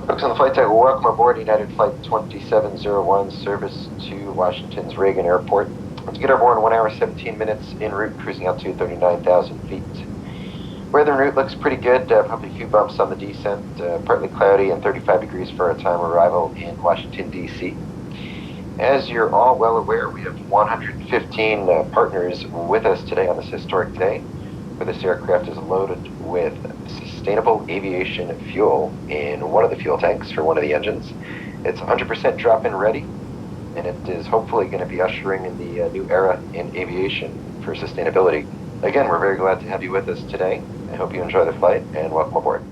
Folks on the flight deck, welcome aboard United Flight 2701, service to Washington's Reagan Airport. To get aboard in 1 hour, 17 minutes en route, cruising out to 39,000 feet. Weather en route looks pretty good, probably a few bumps on the descent, partly cloudy and 35 degrees for our time arrival in Washington, D.C. As you're all well aware, we have 115 partners with us today on this historic day, where this aircraft is loaded with sustainable aviation fuel in one of the fuel tanks for one of the engines. It's 100% drop-in ready, and it is hopefully going to be ushering in the new era in aviation for sustainability. Again, we're very glad to have you with us today. I hope you enjoy the flight, and welcome aboard.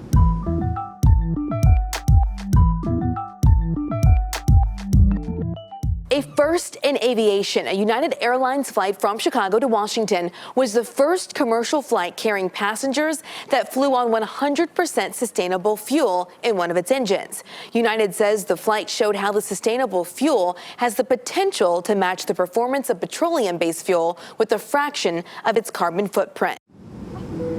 A first in aviation, a United Airlines flight from Chicago to Washington was the first commercial flight carrying passengers that flew on 100% sustainable fuel in one of its engines. United says the flight showed how the sustainable fuel has the potential to match the performance of petroleum-based fuel with a fraction of its carbon footprint.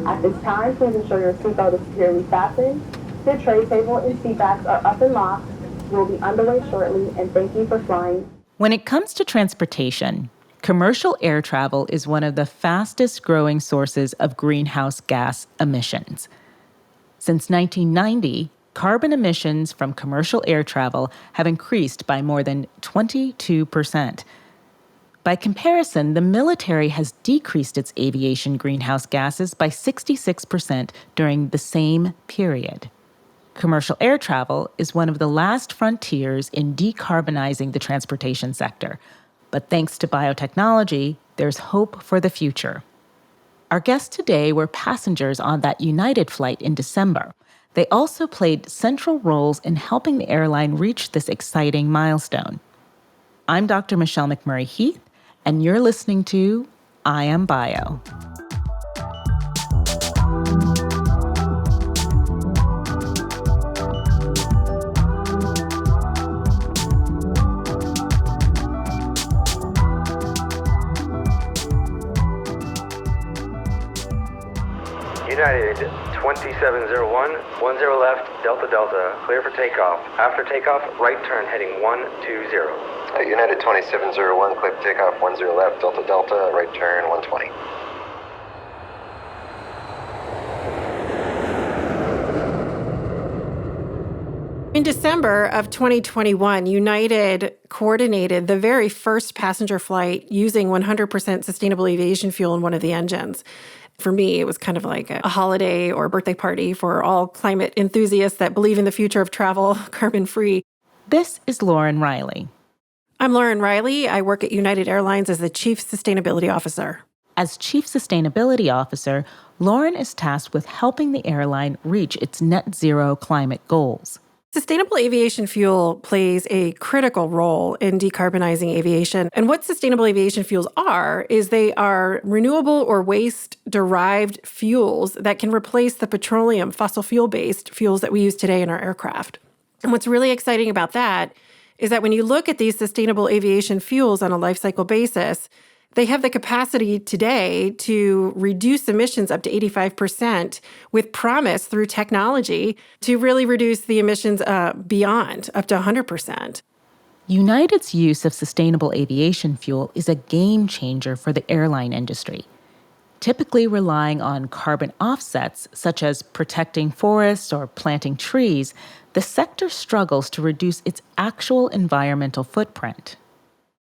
At this time, please ensure your seatbelt is securely fastened. The tray table and seat backs are up and locked. We'll be underway shortly, and thank you for flying. When it comes to transportation, commercial air travel is one of the fastest growing sources of greenhouse gas emissions. Since 1990, carbon emissions from commercial air travel have increased by more than 22%. By comparison, the military has decreased its aviation greenhouse gases by 66% during the same period. Commercial air travel is one of the last frontiers in decarbonizing the transportation sector. But thanks to biotechnology, there's hope for the future. Our guests today were passengers on that United flight in December. They also played central roles in helping the airline reach this exciting milestone. I'm Dr. Michelle McMurray-Heath, and you're listening to I Am Bio. United 2701, 10 left, Delta Delta, clear for takeoff. After takeoff, right turn heading 120. United 2701, clear for takeoff, 10 left, Delta Delta, right turn 120. In December of 2021, United coordinated the very first passenger flight using 100% sustainable aviation fuel in one of the engines. For me, it was kind of like a holiday or birthday party for all climate enthusiasts that believe in the future of travel carbon-free. This is Lauren Riley. I'm Lauren Riley. I work at United Airlines as the Chief Sustainability Officer. As Chief Sustainability Officer, Lauren is tasked with helping the airline reach its net zero climate goals. Sustainable aviation fuel plays a critical role in decarbonizing aviation. And what sustainable aviation fuels are is they are renewable or waste-derived fuels that can replace the petroleum, fossil fuel-based fuels that we use today in our aircraft. And what's really exciting about that is that when you look at these sustainable aviation fuels on a life cycle basis, they have the capacity today to reduce emissions up to 85% with promise through technology to really reduce the emissions beyond up to 100%. United's use of sustainable aviation fuel is a game changer for the airline industry. Typically relying on carbon offsets, such as protecting forests or planting trees, the sector struggles to reduce its actual environmental footprint.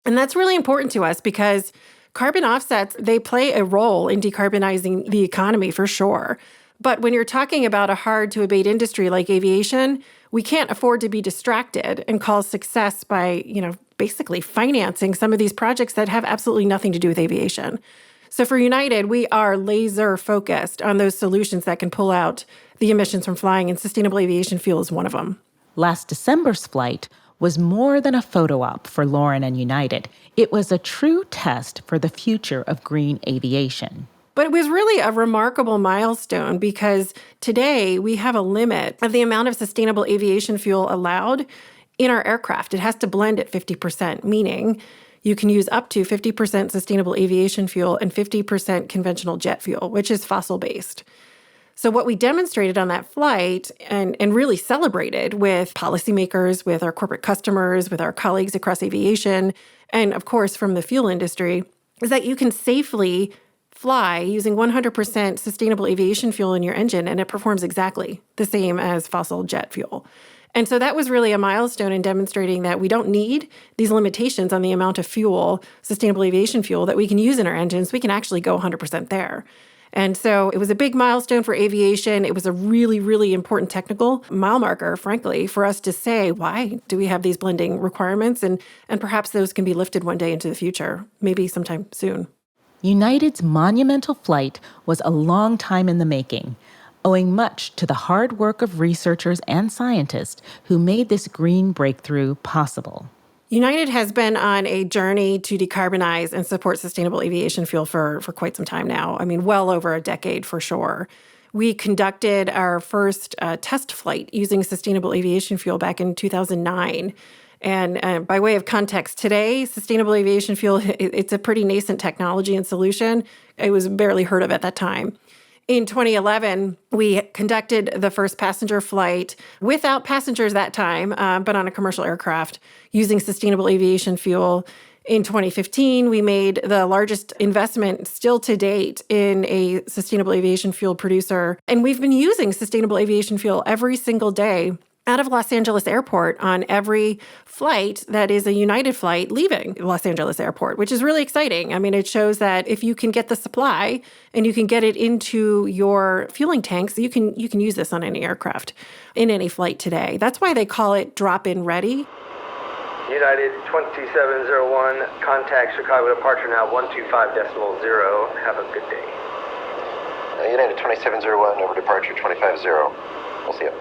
And that's really important to us because carbon offsets, they play a role in decarbonizing the economy for sure. But when you're talking about a hard-to-abate industry like aviation, we can't afford to be distracted and call success by, basically financing some of these projects that have absolutely nothing to do with aviation. So for United, we are laser focused on those solutions that can pull out the emissions from flying, and sustainable aviation fuel is one of them. Last December's flight was more than a photo op for Lauren and United. It was a true test for the future of green aviation. But it was really a remarkable milestone because today we have a limit of the amount of sustainable aviation fuel allowed in our aircraft. It has to blend at 50%, meaning you can use up to 50% sustainable aviation fuel and 50% conventional jet fuel, which is fossil-based. So what we demonstrated on that flight and really celebrated with policymakers, with our corporate customers, with our colleagues across aviation, and of course from the fuel industry, is that you can safely fly using 100% sustainable aviation fuel in your engine, and it performs exactly the same as fossil jet fuel. And so that was really a milestone in demonstrating that we don't need these limitations on the amount of fuel, sustainable aviation fuel, that we can use in our engines. We can actually go 100% there. And so it was a big milestone for aviation. It was a really, really important technical mile marker, frankly, for us to say, why do we have these blending requirements? And perhaps those can be lifted one day into the future, maybe sometime soon. United's monumental flight was a long time in the making, owing much to the hard work of researchers and scientists who made this green breakthrough possible. United has been on a journey to decarbonize and support sustainable aviation fuel for quite some time now. I mean, well over a decade for sure. We conducted our first test flight using sustainable aviation fuel back in 2009. And by way of context, today, sustainable aviation fuel, it's a pretty nascent technology and solution. It was barely heard of at that time. In 2011, we conducted the first passenger flight without passengers that time, but on a commercial aircraft using sustainable aviation fuel. In 2015, we made the largest investment still to date in a sustainable aviation fuel producer. And we've been using sustainable aviation fuel every single day out of Los Angeles Airport on every flight that is a United flight leaving Los Angeles Airport, which is really exciting. I mean, it shows that if you can get the supply and you can get it into your fueling tanks, you can use this on any aircraft in any flight today. That's why they call it drop-in ready. United 2701, contact Chicago departure now 125.0. Have a good day. United 2701, over departure 250. We'll see you.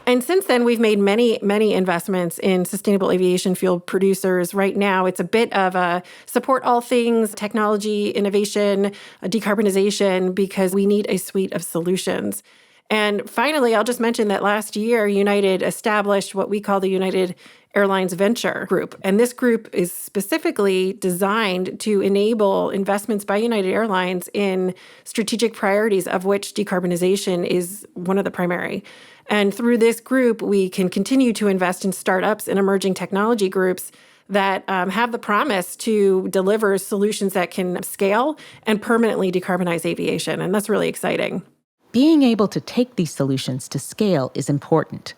And since then, we've made many, many investments in sustainable aviation fuel producers. Right now, it's a bit of a support all things, technology, innovation, decarbonization, because we need a suite of solutions. And finally, I'll just mention that last year, United established what we call the United Airlines Venture Group. And this group is specifically designed to enable investments by United Airlines in strategic priorities, of which decarbonization is one of the primary. And through this group, we can continue to invest in startups and emerging technology groups that have the promise to deliver solutions that can scale and permanently decarbonize aviation. And that's really exciting. Being able to take these solutions to scale is important.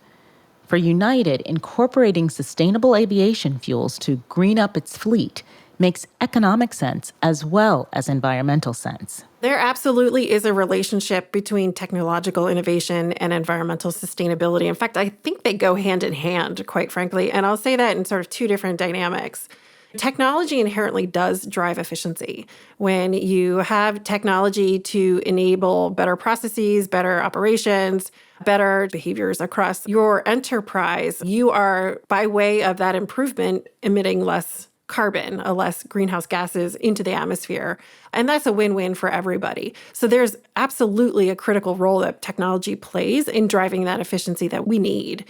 For United, incorporating sustainable aviation fuels to green up its fleet makes economic sense as well as environmental sense. There absolutely is a relationship between technological innovation and environmental sustainability. In fact, I think they go hand in hand, quite frankly. And I'll say that in sort of two different dynamics. Technology inherently does drive efficiency. When you have technology to enable better processes, better operations, better behaviors across your enterprise, you are, by way of that improvement, emitting less carbon, less greenhouse gases into the atmosphere. And that's a win-win for everybody. So there's absolutely a critical role that technology plays in driving that efficiency that we need.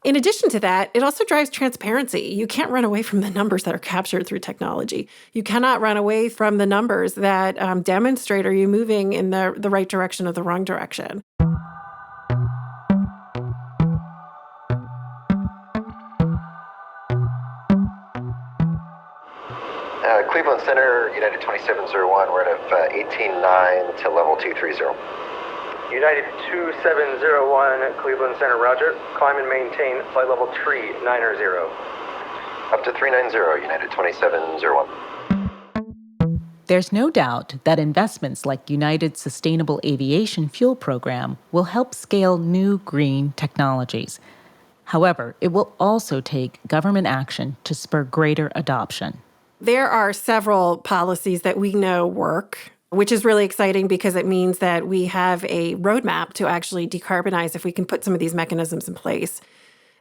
In addition to that, it also drives transparency. You can't run away from the numbers that are captured through technology. You cannot run away from the numbers that demonstrate are you moving in the right direction or the wrong direction. Cleveland Center, United 2701, we're at 18.9 to level 230. United 2701, Cleveland Center, roger. Climb and maintain flight level 390. Up to 390, United 2701. There's no doubt that investments like United's Sustainable Aviation Fuel Program will help scale new green technologies. However, it will also take government action to spur greater adoption. There are several policies that we know work, which is really exciting because it means that we have a roadmap to actually decarbonize if we can put some of these mechanisms in place.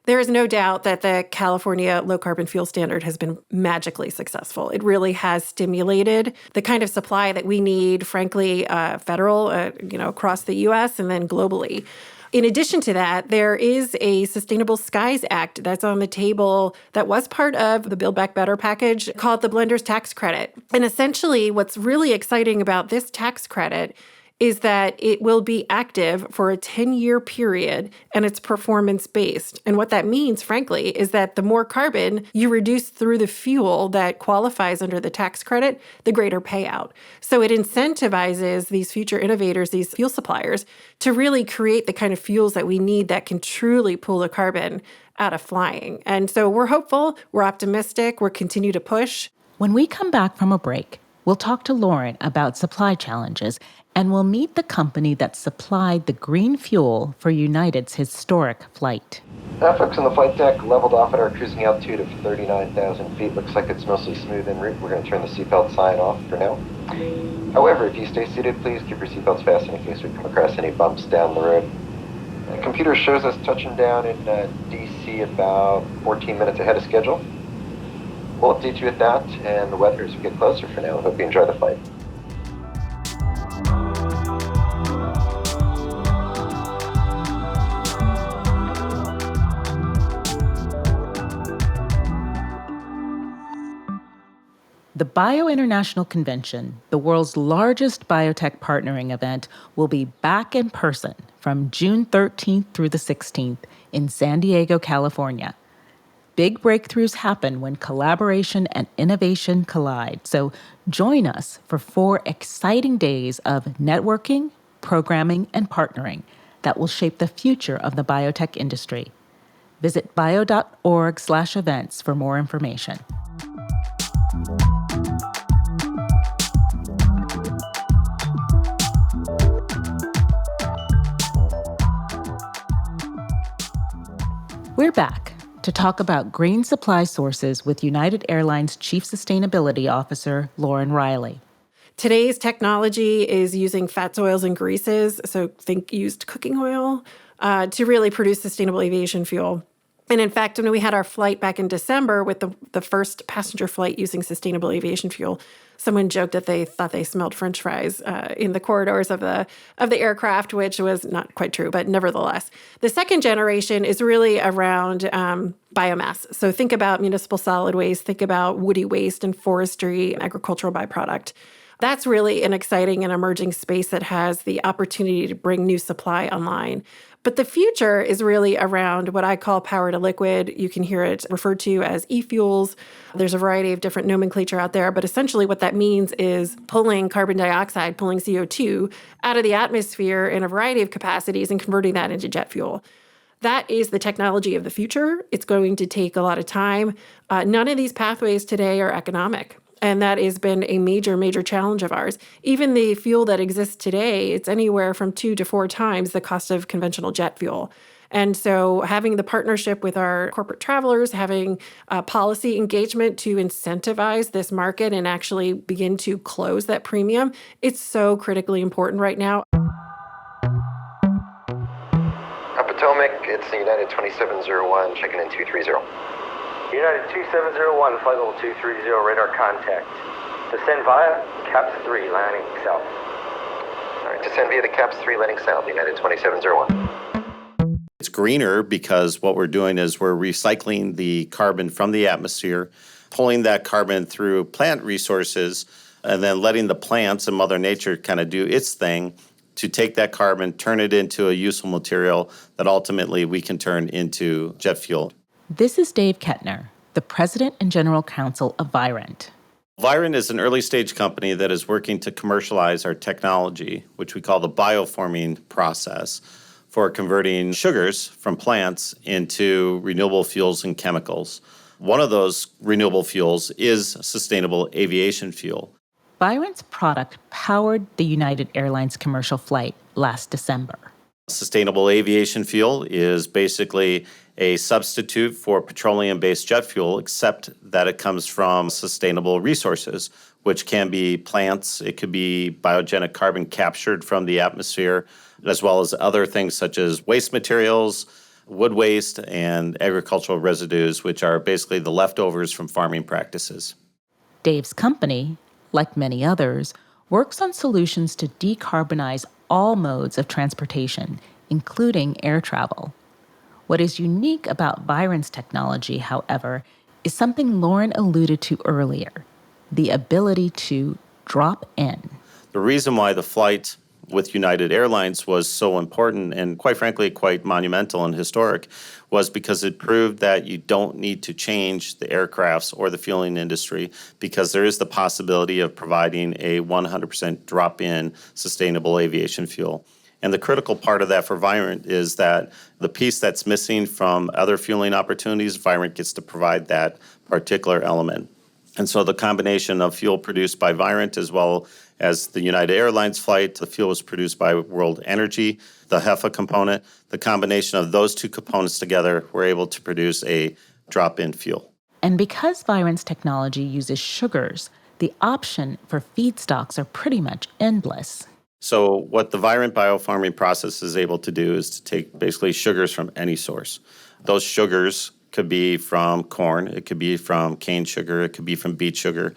There is no doubt that the California Low Carbon Fuel Standard has been magically successful. It really has stimulated the kind of supply that we need, frankly, federal, across the U.S. and then globally. In addition to that, there is a Sustainable Skies Act that's on the table that was part of the Build Back Better package called the Blender's Tax Credit. And essentially, what's really exciting about this tax credit is that it will be active for a 10-year period and it's performance-based. And what that means, frankly, is that the more carbon you reduce through the fuel that qualifies under the tax credit, the greater payout. So it incentivizes these future innovators, these fuel suppliers, to really create the kind of fuels that we need that can truly pull the carbon out of flying. And so we're hopeful, we're optimistic, we'll continue to push. When we come back from a break, we'll talk to Lauren about supply challenges, and we'll meet the company that supplied the green fuel for United's historic flight. Folks on the flight deck leveled off at our cruising altitude of 39,000 feet. Looks like it's mostly smooth en route. We're going to turn the seatbelt sign off for now. However, if you stay seated, please keep your seatbelts fastened in case we come across any bumps down the road. The computer shows us touching down in DC about 14 minutes ahead of schedule. We'll update you with that and the weather as we get closer for now. I hope you enjoy the flight. The Bio International Convention, the world's largest biotech partnering event, will be back in person from June 13th through the 16th in San Diego, California. Big breakthroughs happen when collaboration and innovation collide. So join us for 4 exciting days of networking, programming, and partnering that will shape the future of the biotech industry. Visit bio.org/events for more information. We're back to talk about green supply sources with United Airlines Chief Sustainability Officer Lauren Riley. Today's technology is using fats, oils, and greases, so think used cooking oil, to really produce sustainable aviation fuel. And in fact, when we had our flight back in December with the first passenger flight using sustainable aviation fuel, someone joked that they thought they smelled French fries in the corridors of the aircraft, which was not quite true, but nevertheless. The second generation is really around biomass. So think about municipal solid waste, think about woody waste and forestry, agricultural byproduct. That's really an exciting and emerging space that has the opportunity to bring new supply online. But the future is really around what I call power to liquid. You can hear it referred to as e-fuels. There's a variety of different nomenclature out there, but essentially what that means is pulling carbon dioxide, pulling CO2 out of the atmosphere in a variety of capacities and converting that into jet fuel. That is the technology of the future. It's going to take a lot of time. None of these pathways today are economic. And that has been a major, major challenge of ours. Even the fuel that exists today, it's anywhere from 2 to 4 times the cost of conventional jet fuel. And so having the partnership with our corporate travelers, having policy engagement to incentivize this market and actually begin to close that premium, it's so critically important right now. Potomac, it's the United 2701, checking in 230. United 2701, flight level 230, radar contact. Descend via CAPS 3, landing south. All right, descend via the CAPS 3, landing south, United 2701. It's greener because what we're doing is we're recycling the carbon from the atmosphere, pulling that carbon through plant resources, and then letting the plants and Mother Nature kind of do its thing to take that carbon, turn it into a useful material that ultimately we can turn into jet fuel. This is Dave Kettner, the president and general counsel of Virent. Virent is an early-stage company that is working to commercialize our technology, which we call the bioforming process, for converting sugars from plants into renewable fuels and chemicals. One of those renewable fuels is sustainable aviation fuel. Virent's product powered the United Airlines commercial flight last December. Sustainable aviation fuel is basically a substitute for petroleum-based jet fuel, except that it comes from sustainable resources, which can be plants, it could be biogenic carbon captured from the atmosphere, as well as other things such as waste materials, wood waste, and agricultural residues, which are basically the leftovers from farming practices. Dave's company, like many others, works on solutions to decarbonize all modes of transportation, including air travel. What is unique about Virent's technology, however, is something Lauren alluded to earlier, the ability to drop in. The reason why the flight with United Airlines was so important and, quite frankly, quite monumental and historic was because it proved that you don't need to change the aircrafts or the fueling industry because there is the possibility of providing a 100% drop-in sustainable aviation fuel. And the critical part of that for Virent is that the piece that's missing from other fueling opportunities, Virent gets to provide that particular element. And so the combination of fuel produced by Virent as well as the United Airlines flight, the fuel was produced by World Energy, the HEFA component. The combination of those two components together were able to produce a drop-in fuel. And because Virent's technology uses sugars, the option for feedstocks are pretty much endless. So what the Virent biofarming process is able to do is to take basically sugars from any source. Those sugars could be from corn, it could be from cane sugar, it could be from beet sugar,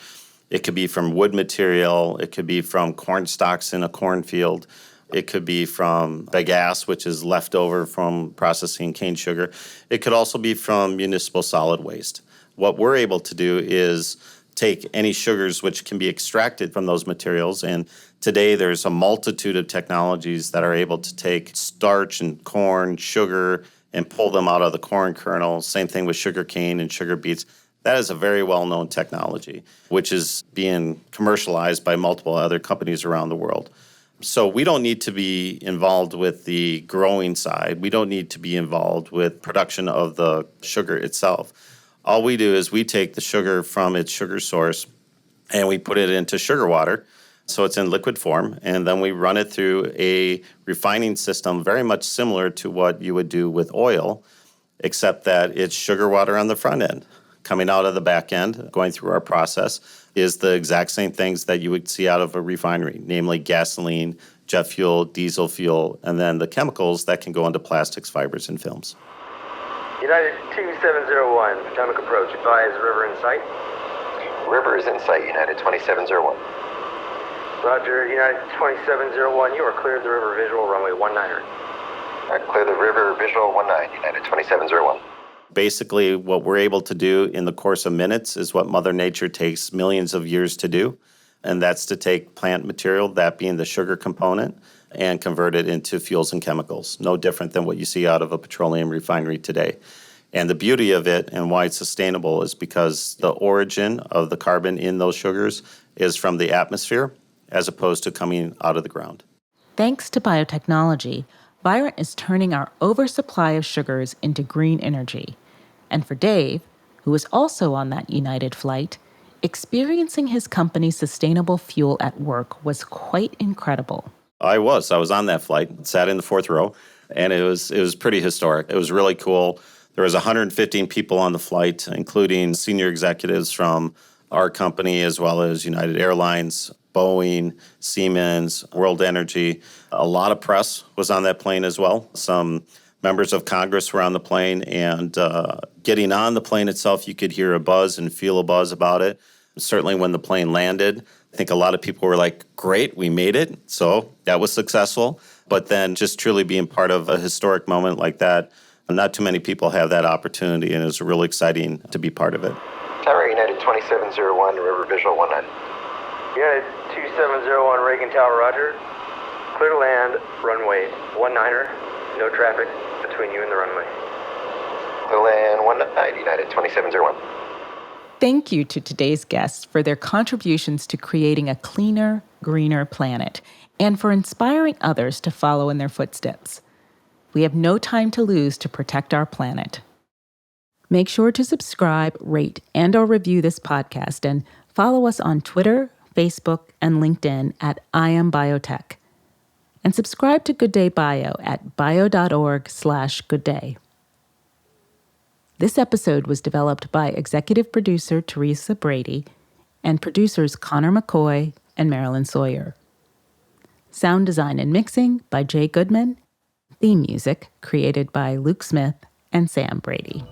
it could be from wood material, it could be from corn stalks in a cornfield, it could be from bagasse, which is left over from processing cane sugar. It could also be from municipal solid waste. What we're able to do is take any sugars which can be extracted from those materials, and today there's a multitude of technologies that are able to take starch and corn, sugar, and pull them out of the corn kernel. Same thing with sugar cane and sugar beets. That is a very well-known technology, which is being commercialized by multiple other companies around the world. So we don't need to be involved with the growing side. We don't need to be involved with production of the sugar itself. All we do is we take the sugar from its sugar source and we put it into sugar water, so it's in liquid form, and then we run it through a refining system very much similar to what you would do with oil, except that it's sugar water on the front end. Coming out of the back end, going through our process, is the exact same things that you would see out of a refinery, namely gasoline, jet fuel, diesel fuel, and then the chemicals that can go into plastics, fibers, and films. United 2701, Potomac approach. Advise river in sight. River is in sight, United 2701. Roger, United 2701, you are cleared the river visual, runway 19er. Clear the river visual 19, United 2701. Basically, what we're able to do in the course of minutes is what Mother Nature takes millions of years to do, and that's to take plant material, that being the sugar component, and convert it into fuels and chemicals, no different than what you see out of a petroleum refinery today. And the beauty of it and why it's sustainable is because the origin of the carbon in those sugars is from the atmosphere as opposed to coming out of the ground. Thanks to biotechnology, Virent is turning our oversupply of sugars into green energy. And for Dave, who was also on that United flight, experiencing his company's sustainable fuel at work was quite incredible. I was on that flight, sat in the fourth row, and it was pretty historic. It was really cool. There was 115 people on the flight, including senior executives from our company as well as United Airlines, Boeing, Siemens, World Energy. A lot of press was on that plane as well. Some members of Congress were on the plane, and getting on the plane itself, you could hear a buzz and feel a buzz about it. Certainly when the plane landed, I think a lot of people were like, great, we made it. So that was successful. But then just truly being part of a historic moment like that, not too many people have that opportunity, and it was really exciting to be part of it. Tower United 2701, river visual 19. United 2701, Reagan Tower, roger. Clear to land, runway 19er. No traffic between you and the runway. Clear land 19, United 2701. Thank you to today's guests for their contributions to creating a cleaner, greener planet, and for inspiring others to follow in their footsteps. We have no time to lose to protect our planet. Make sure to subscribe, rate, and/or review this podcast, and follow us on Twitter, Facebook, and LinkedIn at I Am Biotech. And subscribe to Good Day Bio at bio.org/goodday. This episode was developed by executive producer Teresa Brady and producers Connor McCoy and Marilyn Sawyer. Sound design and mixing by Jay Goodman. Theme music created by Luke Smith and Sam Brady.